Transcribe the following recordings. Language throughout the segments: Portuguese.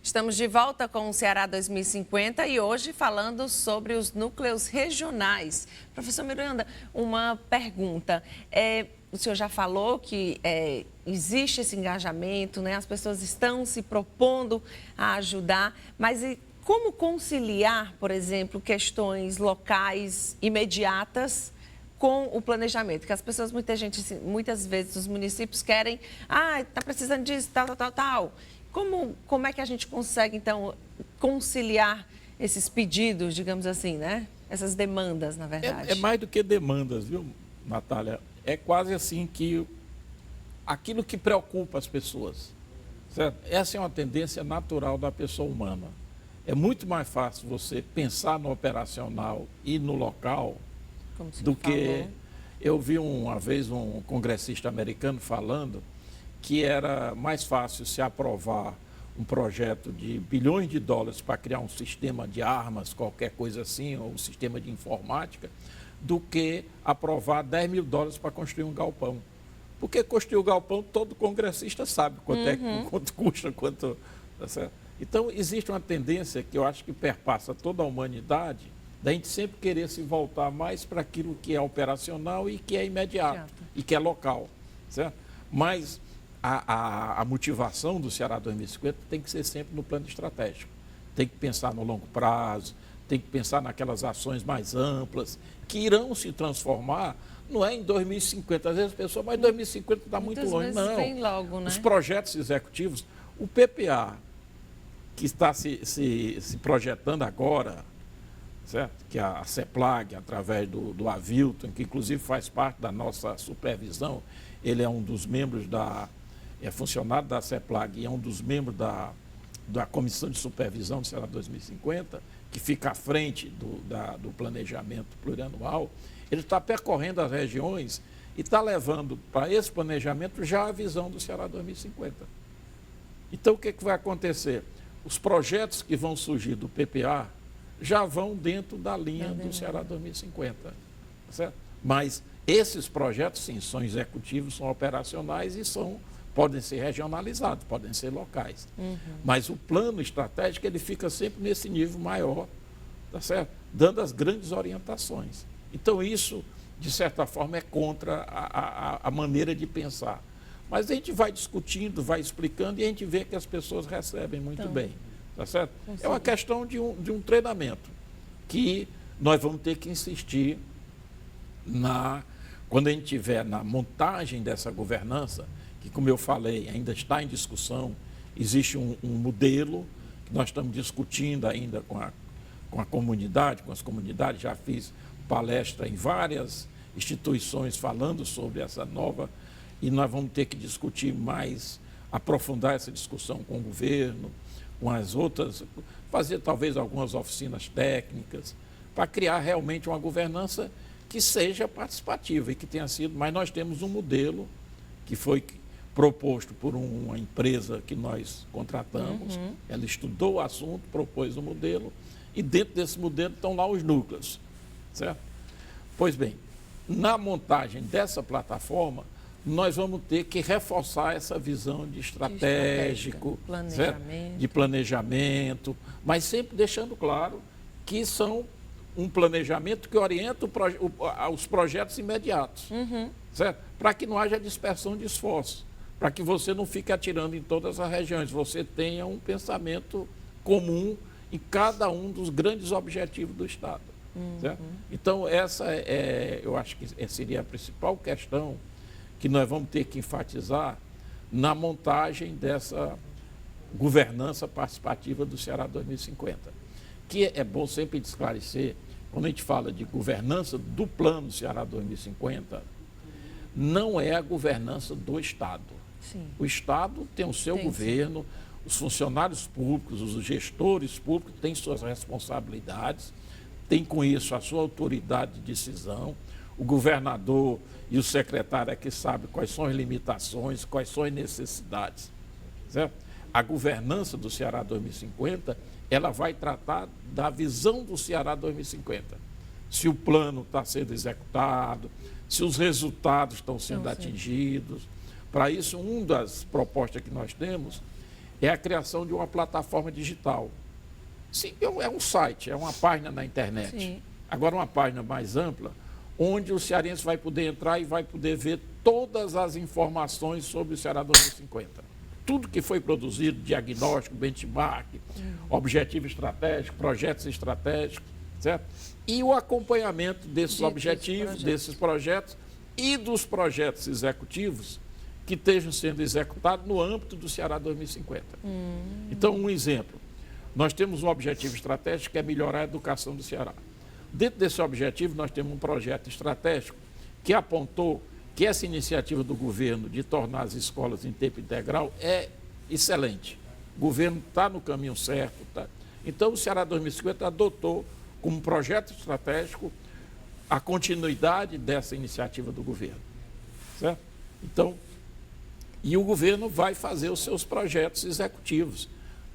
Estamos de volta com o Ceará 2050 e hoje falando sobre os núcleos regionais. Professor Miranda, uma pergunta. O senhor já falou que existe esse engajamento, né? As pessoas estão se propondo a ajudar, mas como conciliar, por exemplo, questões locais imediatas com o planejamento? Que as pessoas, muitas vezes, os municípios querem, está precisando disso, tal. Como é que a gente consegue, então, conciliar esses pedidos, digamos assim, né? Essas demandas, na verdade. É mais do que demandas, viu, Natália? É quase assim que aquilo que preocupa as pessoas, certo? Essa é uma tendência natural da pessoa humana. É muito mais fácil você pensar no operacional e no local do que... Eu vi uma vez um congressista americano falando que era mais fácil se aprovar um projeto de bilhões de dólares para criar um sistema de armas, qualquer coisa assim, ou um sistema de informática, do que aprovar 10 mil dólares para construir um galpão. Porque construir o galpão, todo congressista sabe quanto custa, quanto... Tá certo? Então, existe uma tendência que eu acho que perpassa toda a humanidade, da gente sempre querer se voltar mais para aquilo que é operacional e que é imediato, e que é local, certo? Mas a motivação do Ceará 2050 tem que ser sempre no plano estratégico. Tem que pensar no longo prazo, tem que pensar naquelas ações mais amplas, que irão se transformar, não é em 2050. Às vezes a pessoa, mas 2050 está muito longe. Não, vem logo, né? Os projetos executivos, o PPA, que está se projetando agora, certo? Que a CEPLAG, através do Avilton, que inclusive faz parte da nossa supervisão, ele é um dos membros é funcionário da CEPLAG e é um dos membros da Comissão de Supervisão do Ceará 2050, que fica à frente do planejamento plurianual. Ele está percorrendo as regiões e está levando para esse planejamento já a visão do Ceará 2050. Então, o que vai acontecer? Os projetos que vão surgir do PPA já vão dentro da linha do Ceará 2050, certo? Mas esses projetos, sim, são executivos, são operacionais e podem ser regionalizados, podem ser locais. Mas o plano estratégico, ele fica sempre nesse nível maior, tá certo? Dando as grandes orientações. Então, isso, de certa forma, é contra a maneira de pensar. Mas a gente vai discutindo, vai explicando e a gente vê que as pessoas recebem muito bem, tá certo? É uma questão de um treinamento que nós vamos ter que insistir quando a gente tiver na montagem dessa governança, que, como eu falei, ainda está em discussão, existe um modelo que nós estamos discutindo ainda com a comunidade, com as comunidades. Já fiz palestra em várias instituições falando sobre essa nova, e nós vamos ter que discutir mais, aprofundar essa discussão com o governo, com as outras, fazer talvez algumas oficinas técnicas, para criar realmente uma governança que seja participativa e que tenha sido, mas nós temos um modelo que foi proposto por uma empresa que nós contratamos, ela estudou o assunto, propôs o modelo, e dentro desse modelo estão lá os núcleos, certo? Pois bem, na montagem dessa plataforma, nós vamos ter que reforçar essa visão de estratégico, de planejamento, mas sempre deixando claro que são um planejamento que orienta os projetos imediatos, certo? Para que não haja dispersão de esforço, para que você não fique atirando em todas as regiões, você tenha um pensamento comum em cada um dos grandes objetivos do Estado. Certo? Então, essa eu acho que seria a principal questão que nós vamos ter que enfatizar na montagem dessa governança participativa do Ceará 2050. Que é bom sempre esclarecer, quando a gente fala de governança do Plano Ceará 2050, não é a governança do Estado. Sim. O Estado tem o seu governo, os funcionários públicos, os gestores públicos têm suas responsabilidades, tem com isso a sua autoridade de decisão, o governador e o secretário é que sabem quais são as limitações, quais são as necessidades, certo? A governança do Ceará 2050, ela vai tratar da visão do Ceará 2050. Se o plano está sendo executado, se os resultados estão sendo atingidos. Para isso, uma das propostas que nós temos é a criação de uma plataforma digital. Sim, é um site, é uma página na internet. Sim. Agora, uma página mais ampla, onde o cearense vai poder entrar e vai poder ver todas as informações sobre o Ceará 2050. Tudo que foi produzido, diagnóstico, benchmark, objetivo estratégico, projetos estratégicos, certo? E o acompanhamento desses objetivos, desses projetos e dos projetos executivos que estejam sendo executados no âmbito do Ceará 2050. Então, um exemplo, nós temos um objetivo estratégico que é melhorar a educação do Ceará. Dentro desse objetivo, nós temos um projeto estratégico que apontou que essa iniciativa do governo de tornar as escolas em tempo integral é excelente. O governo está no caminho certo. Tá? Então, o Ceará 2050 adotou como projeto estratégico a continuidade dessa iniciativa do governo. Certo? Então, e o governo vai fazer os seus projetos executivos.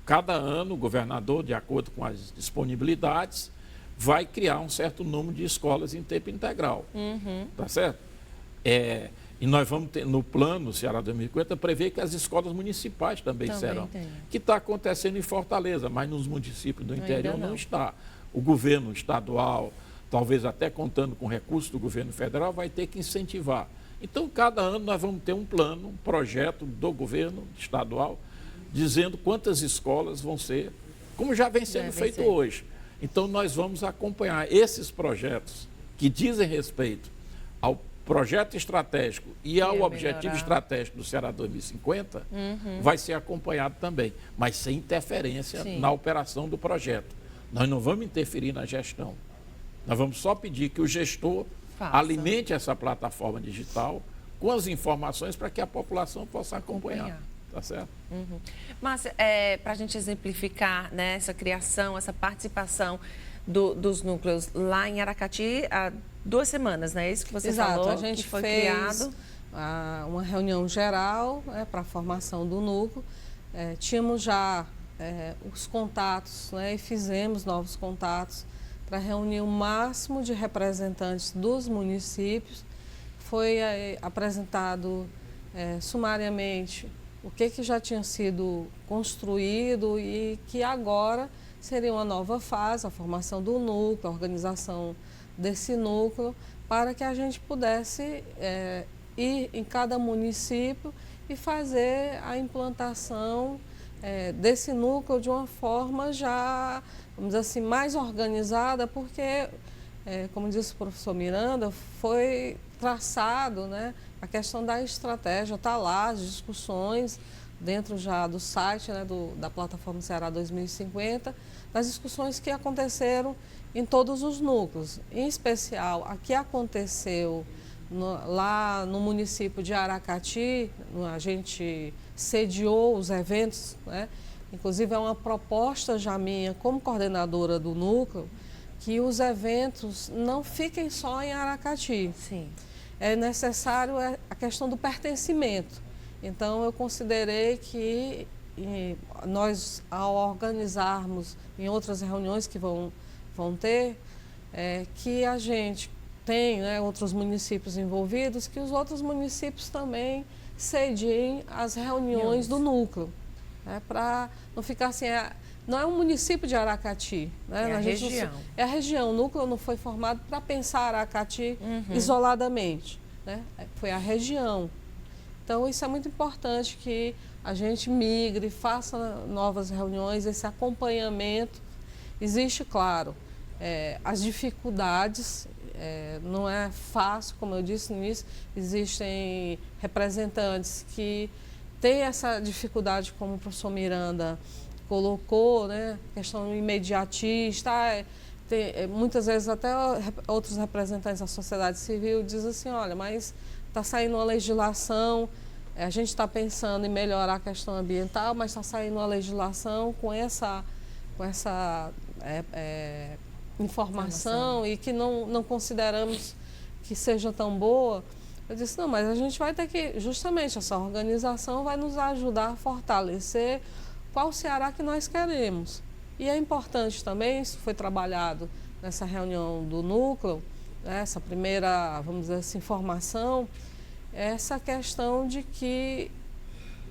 Cada ano, o governador, de acordo com as disponibilidades, vai criar um certo número de escolas em tempo integral. Tá certo? E nós vamos ter, no plano Ceará 2050, prever que as escolas municipais também serão. Que está acontecendo em Fortaleza, mas nos municípios do interior não está. O governo estadual, talvez até contando com recursos do governo federal, vai ter que incentivar. Então, cada ano nós vamos ter um plano, um projeto do governo estadual, dizendo quantas escolas vão ser, como já vem sendo feito hoje. Então, nós vamos acompanhar esses projetos que dizem respeito ao projeto estratégico e ao objetivo estratégico do Ceará 2050, vai ser acompanhado também, mas sem interferência na operação do projeto. Nós não vamos interferir na gestão. Nós vamos só pedir que o gestor alimente essa plataforma digital com as informações para que a população possa acompanhar. Tá certo? Mas, para a gente exemplificar, né, essa criação, essa participação dos núcleos lá em Aracati, há 2 semanas, não é isso que você falou? A gente fez uma reunião geral para a formação do núcleo. Tínhamos já os contatos, né, e fizemos novos contatos para reunir o máximo de representantes dos municípios. Foi apresentado sumariamente o que já tinha sido construído e que agora seria uma nova fase, a formação do núcleo, a organização desse núcleo, para que a gente pudesse ir em cada município e fazer a implantação desse núcleo de uma forma já, vamos dizer assim, mais organizada, porque, como disse o professor Miranda, foi traçado, né, a questão da estratégia, está lá, as discussões dentro já do site, né, da plataforma Ceará 2050, das discussões que aconteceram em todos os núcleos. Em especial, a que aconteceu lá no município de Aracati, a gente sediou os eventos, né? Inclusive é uma proposta já minha como coordenadora do núcleo, que os eventos não fiquem só em Aracati. Sim. É necessário a questão do pertencimento. Então, eu considerei que nós, ao organizarmos em outras reuniões que vão ter, que a gente tem, né, outros municípios envolvidos, que os outros municípios também cediem as reuniões do núcleo, né, para não ficar assim, não é um município de Aracati, né? É a região. É a região, o núcleo não foi formado para pensar Aracati isoladamente, né? Foi a região. Então, isso é muito importante que a gente migre, faça novas reuniões, esse acompanhamento. Existe, claro, as dificuldades, não é fácil, como eu disse no início, existem representantes que têm essa dificuldade, como o professor Miranda colocou, né, questão imediatista, muitas vezes até outros representantes da sociedade civil dizem assim, olha, mas está saindo uma legislação, a gente está pensando em melhorar a questão ambiental, mas está saindo uma legislação com essa informação e que não consideramos que seja tão boa. Eu disse, não, mas a gente vai ter que, justamente, essa organização vai nos ajudar a fortalecer qual Ceará que nós queremos. E é importante também, isso foi trabalhado nessa reunião do núcleo, né, essa primeira, vamos dizer assim, formação, essa questão de que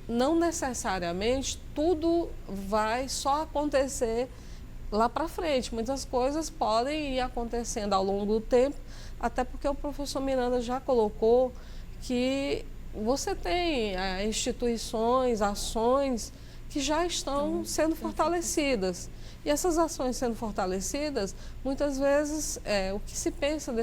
não necessariamente tudo vai só acontecer lá para frente. Muitas coisas podem ir acontecendo ao longo do tempo, até porque o professor Miranda já colocou que você tem instituições, ações que já estão sendo fortalecidas. E essas ações sendo fortalecidas, muitas vezes, o que se pensa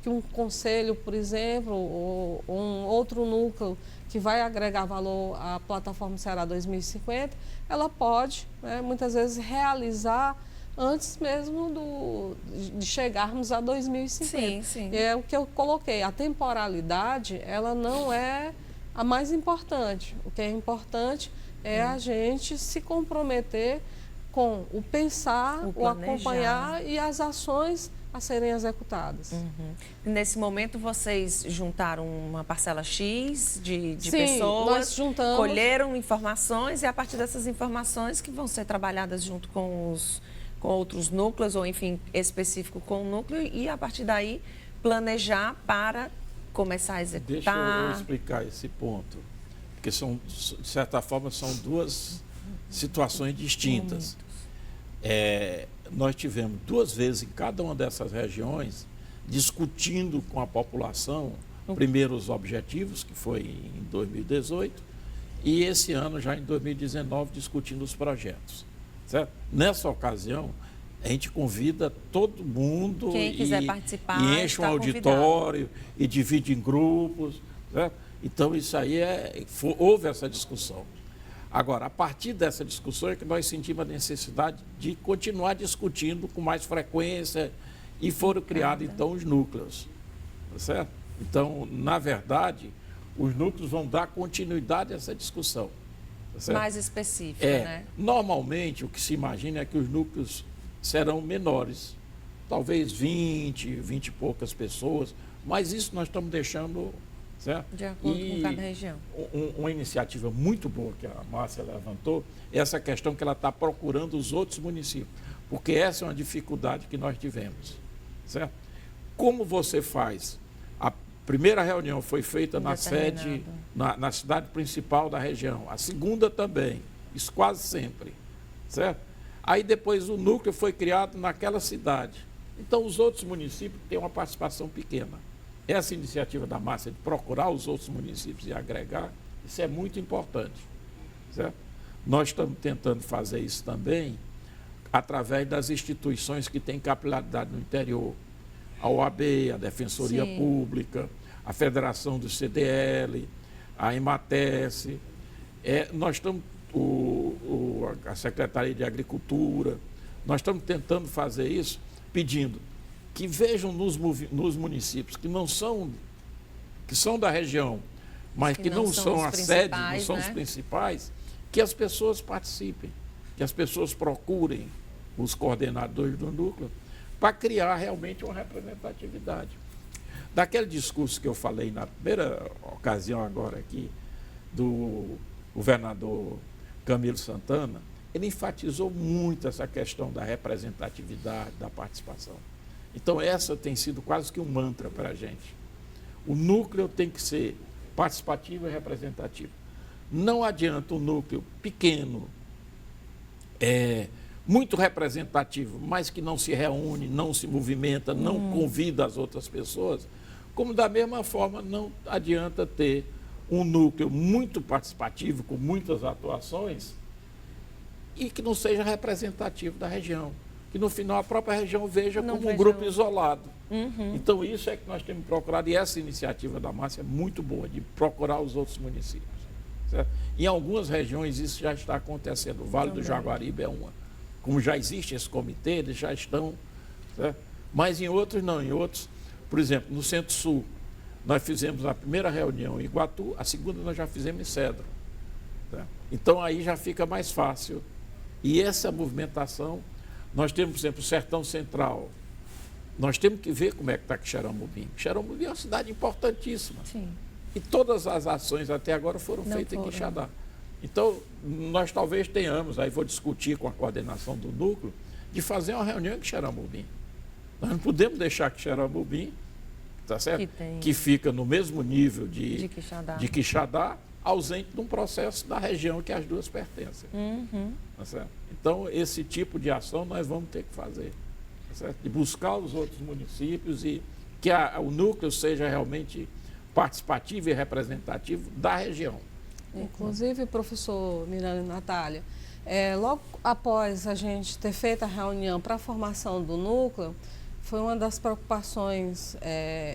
que um conselho, por exemplo, ou um outro núcleo que vai agregar valor à plataforma Ceará 2050, ela pode, né, muitas vezes, realizar antes mesmo de chegarmos a 2050. Sim, sim. E é o que eu coloquei, a temporalidade, ela não é a mais importante. O que é importante é a gente se comprometer com o pensar, o acompanhar e as ações a serem executadas. Nesse momento, vocês juntaram uma parcela X de Sim, pessoas, nós juntamos, colheram informações e a partir dessas informações que vão ser trabalhadas junto com outros núcleos, ou enfim, específico com o núcleo, e a partir daí planejar para começar a executar. Deixa eu explicar esse ponto, porque de certa forma são duas situações distintas. Nós tivemos 2 vezes em cada uma dessas regiões discutindo com a população, primeiro os objetivos, que foi em 2018, e esse ano, já em 2019, discutindo os projetos. Certo? Nessa ocasião, a gente convida todo mundo. Quem quiser participar, e enche um auditório e divide em grupos. Certo? Então, isso aí houve essa discussão. Agora, a partir dessa discussão é que nós sentimos a necessidade de continuar discutindo com mais frequência e foram criados, então, os núcleos. Tá certo? Então, na verdade, os núcleos vão dar continuidade a essa discussão. Tá mais específica, né? Normalmente, o que se imagina é que os núcleos serão menores, talvez 20 e poucas pessoas, mas isso nós estamos deixando, certo? De acordo com cada região. Uma iniciativa muito boa que a Márcia levantou é essa questão que ela está procurando os outros municípios, porque essa é uma dificuldade que nós tivemos, certo? Como você faz? A primeira reunião foi feita na sede, na cidade principal da região, a segunda também, isso quase sempre, certo? Aí depois o núcleo foi criado naquela cidade. Então os outros municípios têm uma participação pequena. Essa iniciativa da Márcia de procurar os outros municípios e agregar, isso é muito importante, certo? Nós estamos tentando fazer isso também através das instituições que têm capilaridade no interior. A OAB, a Defensoria Pública, a Federação do CDL, a EMATES, nós estamos, a Secretaria de Agricultura, nós estamos tentando fazer isso, pedindo que vejam nos municípios que são da região, mas que não são a sede, não são os principais, que as pessoas participem, que as pessoas procurem os coordenadores do núcleo para criar realmente uma representatividade. Daquele discurso que eu falei na primeira ocasião agora aqui, do governador Camilo Santana, ele enfatizou muito essa questão da representatividade, da participação. Então, essa tem sido quase que um mantra para a gente. O núcleo tem que ser participativo e representativo. Não adianta um núcleo pequeno, muito representativo, mas que não se reúne, não se movimenta, não convida as outras pessoas, como da mesma forma não adianta ter um núcleo muito participativo, com muitas atuações, e que não seja representativo da região. Que no final a própria região veja como um grupo isolado. Então isso é que nós temos procurado, e essa iniciativa da Márcia é muito boa, de procurar os outros municípios. Certo? Em algumas regiões isso já está acontecendo, o Vale do Jaguaribe é uma. Como já existe esse comitê, eles já estão, certo? Mas em outros não, em outros, por exemplo, no Centro-Sul, nós fizemos a primeira reunião em Iguatu, a segunda nós já fizemos em Cedro. Certo? Então aí já fica mais fácil. E essa movimentação, nós temos, por exemplo, o Sertão Central. Nós temos que ver como é que está Quixeramobim. Quixeramobim é uma cidade importantíssima. Sim. E todas as ações até agora foram feitas em Quixadá. Então, nós talvez tenhamos, aí vou discutir com a coordenação do núcleo, de fazer uma reunião em Quixeramobim. Nós não podemos deixar Quixeramobim, tá certo? Que fica no mesmo nível de Quixadá, ausente de um processo da região que as duas pertencem. Tá certo? Então, esse tipo de ação nós vamos ter que fazer. Tá certo? De buscar os outros municípios e que o núcleo seja realmente participativo e representativo da região. Inclusive, professor Miranda e Natália, logo após a gente ter feito a reunião para a formação do núcleo, foi uma das preocupações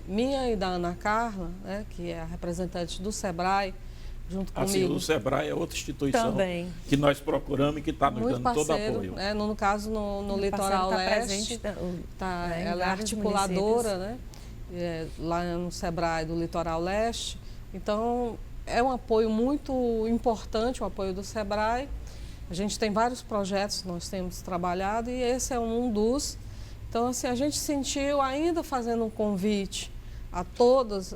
minha e da Ana Carla, né, que é a representante do SEBRAE, junto comigo. O SEBRAE é outra instituição também que nós procuramos e que está nos muito dando parceiro, todo apoio. Né, no caso, no litoral leste, ela é articuladora, né, lá no SEBRAE do litoral leste. Então, é um apoio muito importante, o apoio do SEBRAE. A gente tem vários projetos que nós temos trabalhado e esse é um dos. Então, assim, a gente sentiu, ainda fazendo um convite a todos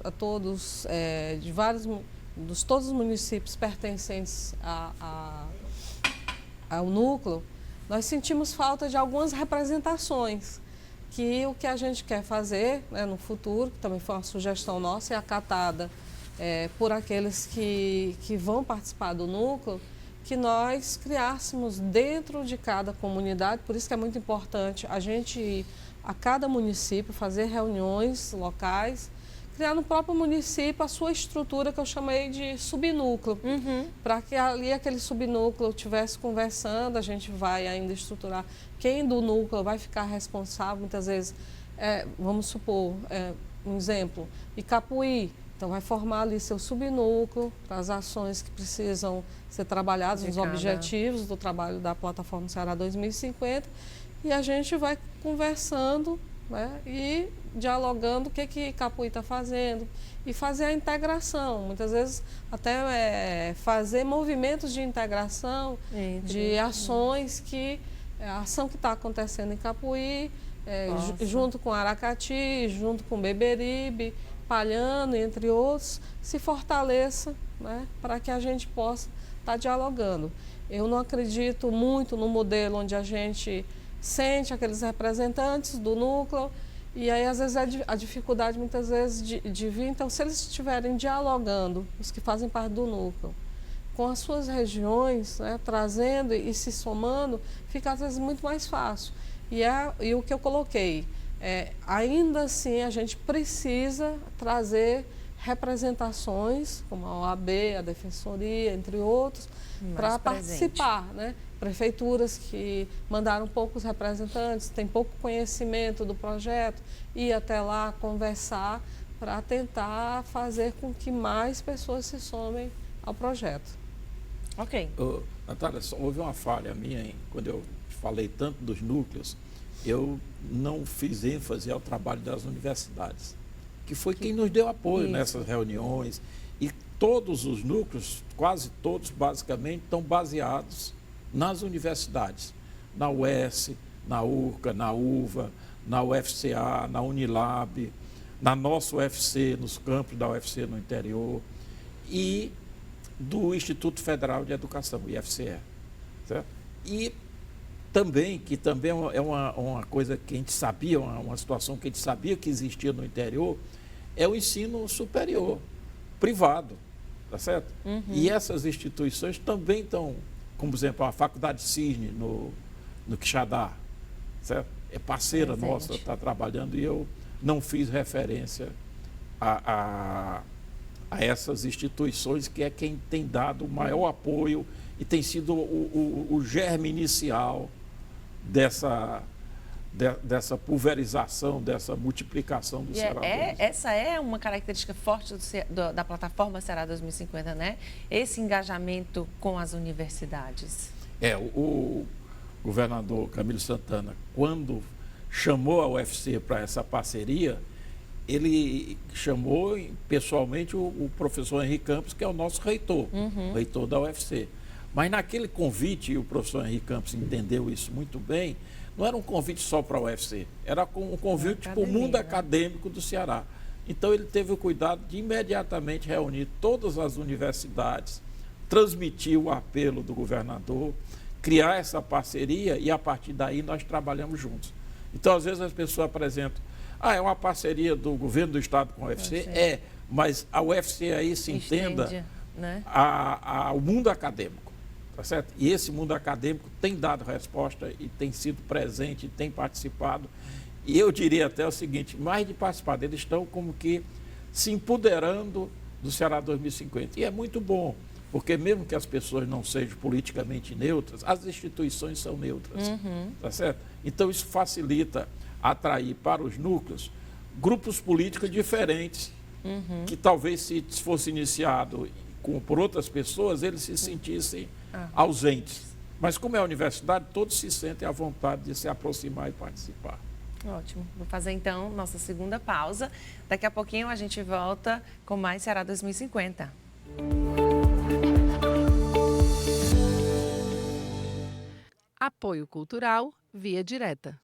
de todos os municípios pertencentes ao núcleo, nós sentimos falta de algumas representações, que o que a gente quer fazer, né, no futuro, que também foi uma sugestão nossa e acatada por aqueles que vão participar do núcleo, que nós criássemos dentro de cada comunidade, por isso que é muito importante a gente ir a cada município, fazer reuniões locais, criar no próprio município a sua estrutura que eu chamei de subnúcleo, para que ali aquele subnúcleo estivesse conversando, a gente vai ainda estruturar quem do núcleo vai ficar responsável, muitas vezes, vamos supor, um exemplo, Icapuí. Então, vai formar ali seu subnúcleo para as ações que precisam ser trabalhadas, os objetivos do trabalho da Plataforma Ceará 2050. E a gente vai conversando, né, e dialogando o que Icapuí está fazendo. E fazer a integração, muitas vezes até fazer movimentos de integração, de ações a ação que está acontecendo em Icapuí, junto com Aracati, junto com Beberibe, Palhano, entre outros, se fortaleça, né, para que a gente possa estar dialogando. Eu não acredito muito no modelo onde a gente sente aqueles representantes do núcleo e aí às vezes a dificuldade muitas vezes de vir. Então, se eles estiverem dialogando, os que fazem parte do núcleo, com as suas regiões, né, trazendo e se somando, fica às vezes muito mais fácil. E o que eu coloquei, ainda assim a gente precisa trazer representações, como a OAB, a Defensoria, entre outros, para participar, né? Prefeituras que mandaram poucos representantes, têm pouco conhecimento do projeto, ir até lá conversar para tentar fazer com que mais pessoas se somem ao projeto. Ok. Natália, houve uma falha minha, quando eu falei tanto dos núcleos, eu não fiz ênfase ao trabalho das universidades, que foi quem nos deu apoio nessas reuniões. E todos os núcleos, quase todos basicamente, estão baseados nas universidades, na UES, na URCA, na UVA, na UFCA, na Unilab, na nossa UFC, nos campos da UFC no interior, e do Instituto Federal de Educação, IFCE. Certo? E também, que também é uma coisa que a gente sabia, uma situação que a gente sabia que existia no interior, é o ensino superior, privado, tá certo? E essas instituições também estão, como por exemplo, a Faculdade Cisne, no Quixadá, certo? É parceira nossa, está trabalhando, e eu não fiz referência a essas instituições, que é quem tem dado o maior apoio e tem sido o germe inicial dessa pulverização, dessa multiplicação do Ceará. Essa é uma característica forte da plataforma Ceará 2050, né? Esse engajamento com as universidades. O governador Camilo Santana, quando chamou a UFC para essa parceria, ele chamou pessoalmente o professor Henrique Campos, que é o nosso reitor, reitor da UFC. Mas naquele convite, e o professor Henrique Campos entendeu isso muito bem, não era um convite só para a UFC, era um convite para o mundo acadêmico do Ceará. Então ele teve o cuidado de imediatamente reunir todas as universidades, transmitir o apelo do governador, criar essa parceria, e a partir daí nós trabalhamos juntos. Então, às vezes as pessoas apresentam, é uma parceria do governo do estado com a UFC? Mas a UFC aí se entenda né? o mundo acadêmico, tá certo? E esse mundo acadêmico tem dado resposta e tem sido presente, tem participado. E eu diria até o seguinte, mais de participar, eles estão como que se empoderando do Ceará 2050. E é muito bom, porque mesmo que as pessoas não sejam politicamente neutras, as instituições são neutras, tá certo? Então isso facilita atrair para os núcleos grupos políticos diferentes, que talvez se fosse iniciado por outras pessoas, eles se sentissem ausentes. Mas como é a universidade, todos se sentem à vontade de se aproximar e participar. Ótimo. Vou fazer então nossa segunda pausa. Daqui a pouquinho a gente volta com mais Ceará 2050. Apoio Cultural Via Direta.